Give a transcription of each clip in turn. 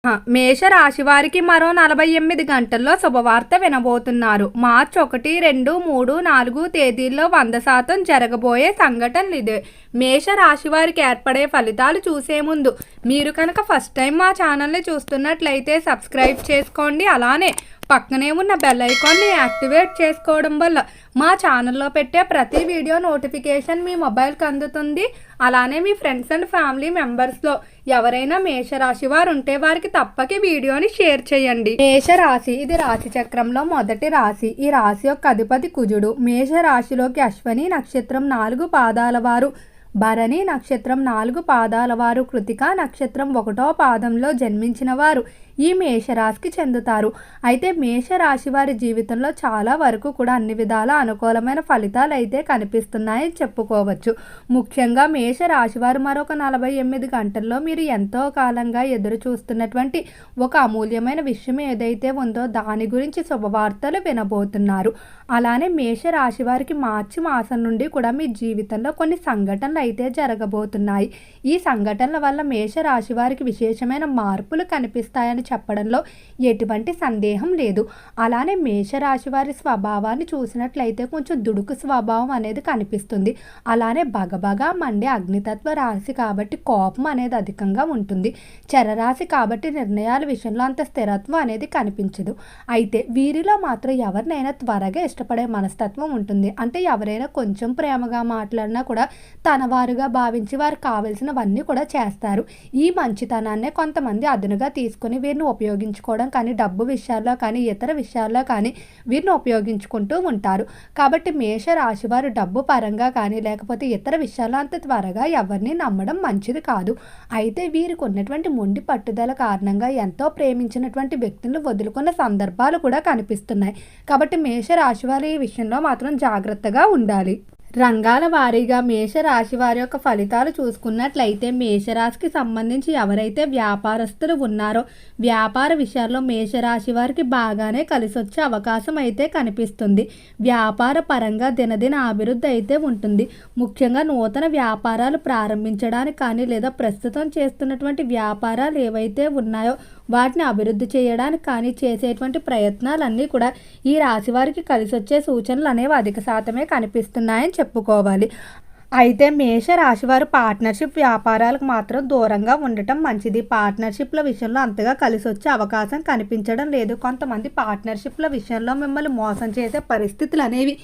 మేషరాశి వారికి మరో 48 గంటల్లో శుభవార్త వినబోతున్నారు. మార్చి 1, 2, 3, 4 తేదీల్లో 100% జరగబోయే సంఘటనలు ఇదే. మేషరాశి వారికి ఏర్పడే ఫలితాలు చూసే ముందు మీరు కనుక ఫస్ట్ టైం మా ఛానల్ని చూస్తున్నట్లయితే సబ్స్క్రైబ్ చేసుకోండి. అలానే పక్కనే ఉన్న బెల్ ఐకాన్ని యాక్టివేట్ చేసుకోవడం వల్ల మా ఛానల్లో పెట్టే ప్రతి వీడియో నోటిఫికేషన్ మీ మొబైల్కి అందుతుంది. అలానే మీ ఫ్రెండ్స్ అండ్ ఫ్యామిలీ మెంబర్స్లో ఎవరైనా మేషరాశి వారు ఉంటే వారికి తప్పక వీడియోని షేర్ చేయండి. మేషరాశి ఇది రాశి చక్రంలో మొదటి రాశి. ఈ రాశి యొక్క అధిపతి కుజుడు. మేషరాశిలోకి అశ్వని నక్షత్రం 4 పాదాల వారు, భరణి నక్షత్రం 4 పాదాల వారు, కృతిక నక్షత్రం 1వ పాదంలో జన్మించిన వారు ఈ మేషరాశికి చెందుతారు. అయితే మేషరాశి వారి జీవితంలో చాలా వరకు కూడా అన్ని విధాల అనుకూలమైన ఫలితాలు అయితే కనిపిస్తున్నాయని చెప్పుకోవచ్చు. ముఖ్యంగా మేషరాశి వారు మరొక 48 గంటల్లో మీరు ఎంతో కాలంగా ఎదురు చూస్తున్నటువంటి ఒక అమూల్యమైన విషయం ఏదైతే ఉందో దాని గురించి శుభవార్తలు వినబోతున్నారు. అలానే మేషరాశి వారికి మార్చి మాసం నుండి కూడా మీ జీవితంలో కొన్ని సంఘటనలు అయితే జరగబోతున్నాయి. ఈ సంఘటనల వల్ల మేషరాశి వారికి విశేషమైన మార్పులు కనిపిస్తాయని చెప్పడంలో ఎటువంటి సందేహం లేదు. అలానే మేషరాశి వారి స్వభావాన్ని చూసినట్లయితే కొంచెం దుడుకు స్వభావం అనేది కనిపిస్తుంది. అలానే బగబగా మండే అగ్నితత్వ రాశి కాబట్టి కోపం అనేది అధికంగా ఉంటుంది. చరరాశి కాబట్టి నిర్ణయాల విషయంలో అంత స్థిరత్వం అనేది కనిపించదు. అయితే వీరిలో మాత్రం ఎవరినైనా త్వరగా ఇష్టపడే మనస్తత్వం ఉంటుంది. అంటే ఎవరైనా కొంచెం ప్రేమగా మాట్లాడినా కూడా తన వారుగా భావించి వారు కావలసినవన్నీ కూడా చేస్తారు. ఈ మంచితనాన్నే కొంతమంది అదునుగా తీసుకుని వీరిని ఉపయోగించుకోవడం కానీ డబ్బు విషయాల్లో కానీ ఇతర విషయాల్లో కానీ వీరిని ఉపయోగించుకుంటూ ఉంటారు. కాబట్టి మేషరాశి వారు డబ్బు పరంగా కానీ లేకపోతే ఇతర విషయాల్లో అంత త్వరగా ఎవరిని నమ్మడం మంచిది కాదు. అయితే వీరికి ఉన్నటువంటి మొండి పట్టుదల కారణంగా ఎంతో ప్రేమించినటువంటి వ్యక్తులను వదులుకున్న సందర్భాలు కూడా కనిపిస్తున్నాయి. కాబట్టి మేషరాశి వారు ఈ విషయంలో మాత్రం జాగ్రత్తగా ఉండాలి. రంగాల వారీగా మేషరాశి వారి యొక్క ఫలితాలు చూసుకున్నట్లయితే మేషరాశికి సంబంధించి ఎవరైతే వ్యాపారస్తులు ఉన్నారో వ్యాపార విషయాల్లో మేషరాశి వారికి బాగానే కలిసి వచ్చే అవకాశం అయితే కనిపిస్తుంది. వ్యాపార పరంగా దినదిన అభివృద్ధి అయితే ఉంటుంది. ముఖ్యంగా నూతన వ్యాపారాలు ప్రారంభించడానికి కానీ లేదా ప్రస్తుతం చేస్తున్నటువంటి వ్యాపారాలు ఏవైతే ఉన్నాయో వాటిని అభివృద్ధి చేయడానికి కానీ చేసేటువంటి ప్రయత్నాలన్నీ కూడా ఈ రాశి వారికి కలిసి వచ్చే సూచనలు అనేవి అధిక శాతమే కనిపిస్తున్నాయని చెప్పుకోవాలి. అయితే మేషరాశి వారు పార్ట్నర్షిప్ వ్యాపారాలకు మాత్రం దూరంగా ఉండటం మంచిది. పార్ట్నర్షిప్ల విషయంలో అంతగా కలిసి వచ్చే అవకాశం కనిపించడం లేదు. కొంతమంది పార్ట్నర్షిప్ల విషయంలో మిమ్మల్ని మోసం చేసే పరిస్థితులు అనేవి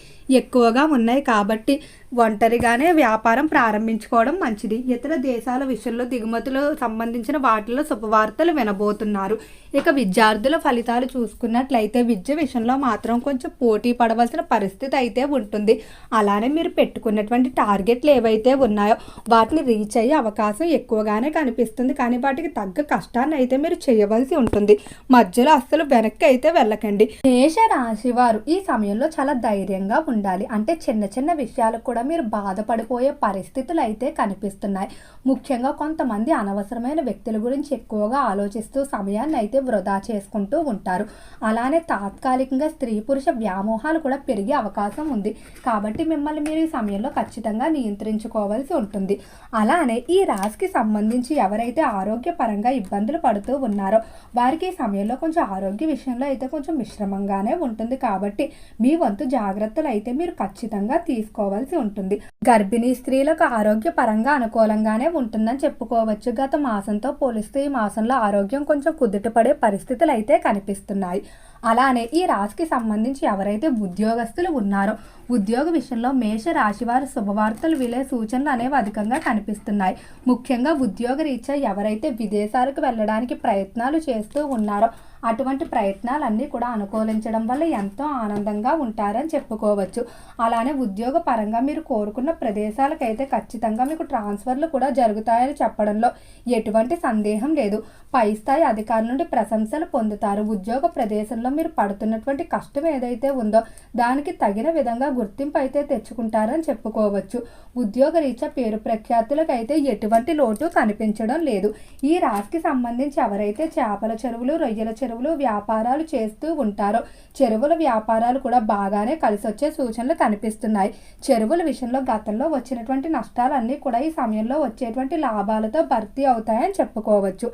ఎక్కువగా ఉన్నాయి. కాబట్టి ఒంటరిగానే వ్యాపారం ప్రారంభించుకోవడం మంచిది. ఇతర దేశాల విషయంలో దిగుమతులు సంబంధించిన వాటిల్లో శుభవార్తలు వినబోతున్నారు. ఇక విద్యార్థుల ఫలితాలు చూసుకున్నట్లయితే విద్య విషయంలో మాత్రం కొంచెం పోటీ పడవలసిన పరిస్థితి అయితే ఉంటుంది. అలానే మీరు పెట్టుకున్నటువంటి టార్గెట్లు ఏవైతే ఉన్నాయో వాటిని రీచ్ అయ్యే అవకాశం ఎక్కువగానే కనిపిస్తుంది. కానీ వాటికి తగ్గ కష్టాన్ని అయితే మీరు చేయవలసి ఉంటుంది. మధ్యలో అస్సలు వెనక్కి అయితే వెళ్ళకండి. మేషరాశి వారు ఈ సమయంలో చాలా ధైర్యంగా ఉండాలి. అంటే చిన్న చిన్న విషయాలకు కూడా మీరు బాధపడిపోయే పరిస్థితులు అయితే కనిపిస్తున్నాయి. ముఖ్యంగా కొంతమంది అనవసరమైన వ్యక్తుల గురించి ఎక్కువగా ఆలోచిస్తూ సమయాన్ని అయితే వృధా చేసుకుంటూ ఉంటారు. అలానే తాత్కాలికంగా స్త్రీ పురుష వ్యామోహాలు కూడా పెరిగే అవకాశం ఉంది. కాబట్టి మిమ్మల్ని మీరు ఈ సమయంలో ఖచ్చితంగా నియంత్రించుకోవాల్సి ఉంటుంది. అలానే ఈ రాశికి సంబంధించి ఎవరైతే ఆరోగ్యపరంగా ఇబ్బందులు పడుతూ ఉన్నారో వారికి ఈ సమయంలో కొంచెం ఆరోగ్య విషయంలో అయితే కొంచెం మిశ్రమంగానే ఉంటుంది. కాబట్టి మీ వంతు జాగ్రత్తలు అయితే మీరు ఖచ్చితంగా తీసుకోవాల్సి ఉంటుంది. గర్భిణీ స్త్రీలకు ఆరోగ్యపరంగా అనుకూలంగానే ఉంటుందని చెప్పుకోవచ్చు. గత మాసంతో పోలిస్తే ఈ మాసంలో ఆరోగ్యం కొంచెం కుదుటపడే పరిస్థితులు అయితే కనిపిస్తున్నాయి. అలానే ఈ రాశికి సంబంధించి ఎవరైతే ఉద్యోగస్తులు ఉన్నారో ఉద్యోగ విషయంలో మేషరాశి వారు శుభవార్తలు వినే సూచనలు అనేవి అధికంగా కనిపిస్తున్నాయి. ముఖ్యంగా ఉద్యోగ రీత్యా ఎవరైతే విదేశాలకు వెళ్ళడానికి ప్రయత్నాలు చేస్తూ ఉన్నారో అటువంటి ప్రయత్నాలన్నీ కూడా అనుకూలించడం వల్ల ఎంతో ఆనందంగా ఉంటారని చెప్పుకోవచ్చు. అలానే ఉద్యోగ పరంగా మీరు కోరుకున్న ప్రదేశాలకైతే ఖచ్చితంగా మీకు ట్రాన్స్ఫర్లు కూడా జరుగుతాయని చెప్పడంలో ఎటువంటి సందేహం లేదు. పై స్థాయి అధికారుల నుండి ప్రశంసలు పొందుతారు. ఉద్యోగ ప్రదేశంలో మీరు పడుతున్నటువంటి కష్టం ఏదైతే ఉందో దానికి తగిన విధంగా గుర్తింపు అయితే తెచ్చుకుంటారని చెప్పుకోవచ్చు. ఉద్యోగ రీత్యా పేరు ప్రఖ్యాతులకు అయితే ఎటువంటి లోటు కనిపించడం లేదు. ఈ రాశికి సంబంధించి ఎవరైతే చేపల చెరువులు రొయ్యల చెరువులు చెరువులు వ్యాపారాలు చేస్తూ ఉంటారో చెరువుల వ్యాపారాలు కూడా బాగానే కలిసి వచ్చే సూచనలు కనిపిస్తున్నాయి. చెరువుల విషయంలో గతంలో వచ్చినటువంటి నష్టాలన్నీ కూడా ఈ సమయంలో వచ్చేటువంటి లాభాలతో భర్తీ అవుతాయని చెప్పుకోవచ్చు.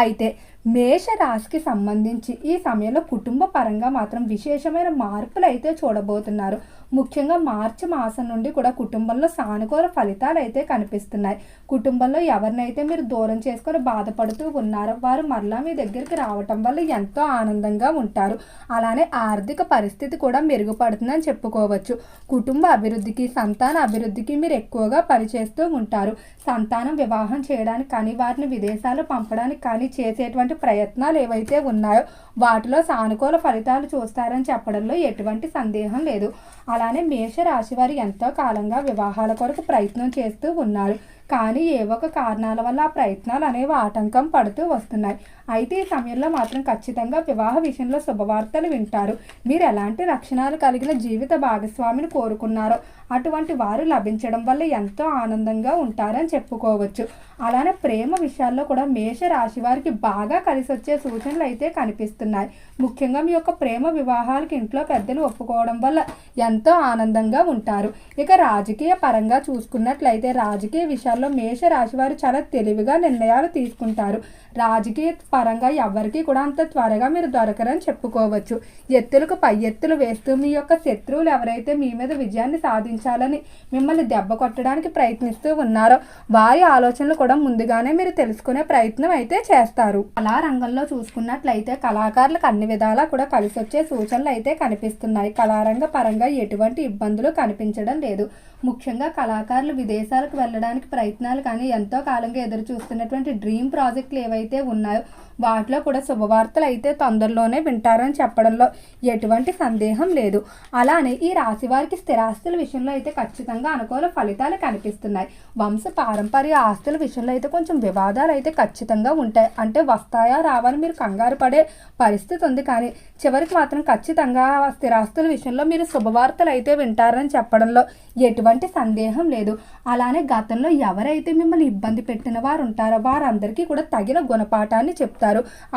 అయితే మేష రాశికి సంబంధించి ఈ సమయంలో కుటుంబ పరంగా మాత్రం విశేషమైన మార్పులు అయితే చూడబోతున్నారు. ముఖ్యంగా మార్చి మాసం నుండి కూడా కుటుంబంలో సానుకూల ఫలితాలు అయితే కనిపిస్తున్నాయి. కుటుంబంలో ఎవరినైతే మీరు దూరం చేసుకొని బాధపడుతూ ఉన్నారో వారు మరలా మీ దగ్గరికి రావటం వల్ల ఎంతో ఆనందంగా ఉంటారు. అలానే ఆర్థిక పరిస్థితి కూడా మెరుగుపడుతుందని చెప్పుకోవచ్చు. కుటుంబ అభివృద్ధికి సంతాన అభివృద్ధికి మీరు ఎక్కువగా పనిచేస్తూ ఉంటారు. సంతానం వివాహం చేయడానికి కానీ వారిని విదేశాలు పంపడానికి కానీ చేసేటువంటి ప్రయత్నాలు ఏవైతే ఉన్నాయో వాటిలో సానుకూల ఫలితాలు చూస్తారని చెప్పడంలో ఎటువంటి సందేహం లేదు. అలానే మేషరాశి వారు ఎంతో కాలంగా వివాహాల కొరకు ప్రయత్నం చేస్తూ ఉన్నారు. కానీ ఏవో ఒక కారణాల వల్ల ఆ ప్రయత్నాలు అనేవి ఆటంకం పడుతూ వస్తున్నాయి. అయితే ఈ సమయంలో మాత్రం ఖచ్చితంగా వివాహ విషయంలో శుభవార్తలు వింటారు. మీరు ఎలాంటి లక్షణాలు కలిగిన జీవిత భాగస్వామిని కోరుకున్నారో అటువంటి వారు లభించడం వల్ల ఎంతో ఆనందంగా ఉంటారని చెప్పుకోవచ్చు. అలానే ప్రేమ విషయాల్లో కూడా మేష రాశి వారికి బాగా కలిసి వచ్చే సూచనలు అయితే కనిపిస్తున్నాయి. ముఖ్యంగా మీ యొక్క ప్రేమ వివాహాలకు ఇంట్లో పెద్దలు ఒప్పుకోవడం వల్ల ఎంతో ఆనందంగా ఉంటారు. ఇక రాజకీయ పరంగా చూసుకున్నట్లయితే రాజకీయ విషయాల్లో మేష రాశి వారు చాలా తెలివిగా నిర్ణయాలు తీసుకుంటారు. రాజకీయ పరంగా ఎవరికి కూడా అంత త్వరగా మీరు దొరకరని చెప్పుకోవచ్చు. ఎత్తులకు పై ఎత్తులు వేస్తూ మీ యొక్క శత్రువులు ఎవరైతే మీ మీద విజయాన్ని సాధించాలని మిమ్మల్ని దెబ్బ కొట్టడానికి ప్రయత్నిస్తూ ఉన్నారో వారి ఆలోచనలు కూడా ముందుగానే మీరు తెలుసుకునే ప్రయత్నం అయితే చేస్తారు. కళా రంగంలో చూసుకున్నట్లయితే కళాకారులకు అన్ని విధాలా కూడా కలిసి వచ్చే సూచనలు అయితే కనిపిస్తున్నాయి. కళారంగ పరంగా ఎటువంటి ఇబ్బందులు కనిపించడం లేదు. ముఖ్యంగా కళాకారులు విదేశాలకు వెళ్ళడానికి ప్రయత్నాలు కానీ ఎంతో కాలంగా ఎదురు చూస్తున్నటువంటి డ్రీమ్ ప్రాజెక్టులు ఏవైతే ఉన్నాయో వాటిలో కూడా శుభవార్తలు అయితే తొందరలోనే వింటారని చెప్పడంలో ఎటువంటి సందేహం లేదు. అలానే ఈ రాశి వారికి స్థిరాస్తుల విషయంలో అయితే ఖచ్చితంగా అనుకూల ఫలితాలు కనిపిస్తున్నాయి. వంశ పారంపర్య ఆస్తుల విషయంలో అయితే కొంచెం వివాదాలు అయితే ఖచ్చితంగా ఉంటాయి. అంటే వస్తాయా రావని మీరు కంగారు పడే పరిస్థితి ఉంది. కానీ చివరికి మాత్రం ఖచ్చితంగా స్థిరాస్తుల విషయంలో మీరు శుభవార్తలు అయితే వింటారని చెప్పడంలో ఎటువంటి సందేహం లేదు. అలానే గతంలో ఎవరైతే మిమ్మల్ని ఇబ్బంది పెట్టిన వారు ఉంటారో వారందరికీ కూడా తగిన గుణపాఠాన్ని చెప్తారు.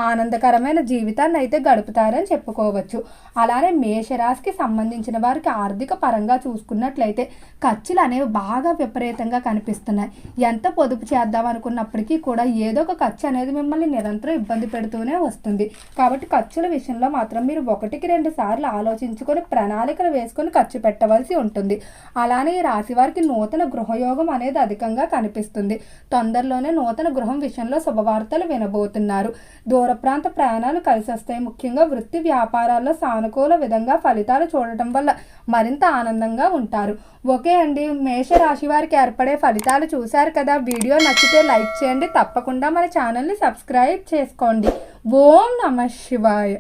ఆనందకరమైన జీవితాన్ని అయితే గడుపుతారని చెప్పుకోవచ్చు. అలానే మేషరాశికి సంబంధించిన వారికి ఆర్థిక పరంగా చూసుకున్నట్లయితే ఖర్చులు అనేవి బాగా విపరీతంగా కనిపిస్తున్నాయి. ఎంత పొదుపు చేద్దాం అనుకున్నప్పటికీ కూడా ఏదో ఒక ఖర్చు అనేది మిమ్మల్ని నిరంతరం ఇబ్బంది పెడుతూనే వస్తుంది. కాబట్టి ఖర్చుల విషయంలో మాత్రం మీరు 1-2 సార్లు ఆలోచించుకొని ప్రణాళికలు వేసుకొని ఖర్చు పెట్టవలసి ఉంటుంది. అలానే ఈ రాశి వారికి నూతన గృహయోగం అనేది అధికంగా కనిపిస్తుంది. తొందరలోనే నూతన గృహం విషయంలో శుభవార్తలు వినబోతున్నారు. దూర ప్రాంత ప్రయాణాలు కలిసి వస్తాయి. ముఖ్యంగా వృత్తి వ్యాపారాల్లో సానుకూల విధంగా ఫలితాలు చూడటం వల్ల మరింత ఆనందంగా ఉంటారు. ఓకే అండి, మేషరాశి వారికి ఏర్పడే ఫలితాలు చూశారు కదా. వీడియో నచ్చితే లైక్ చేయండి. తప్పకుండా మన ఛానల్ని సబ్స్క్రైబ్ చేసుకోండి. ఓం నమః శివాయ.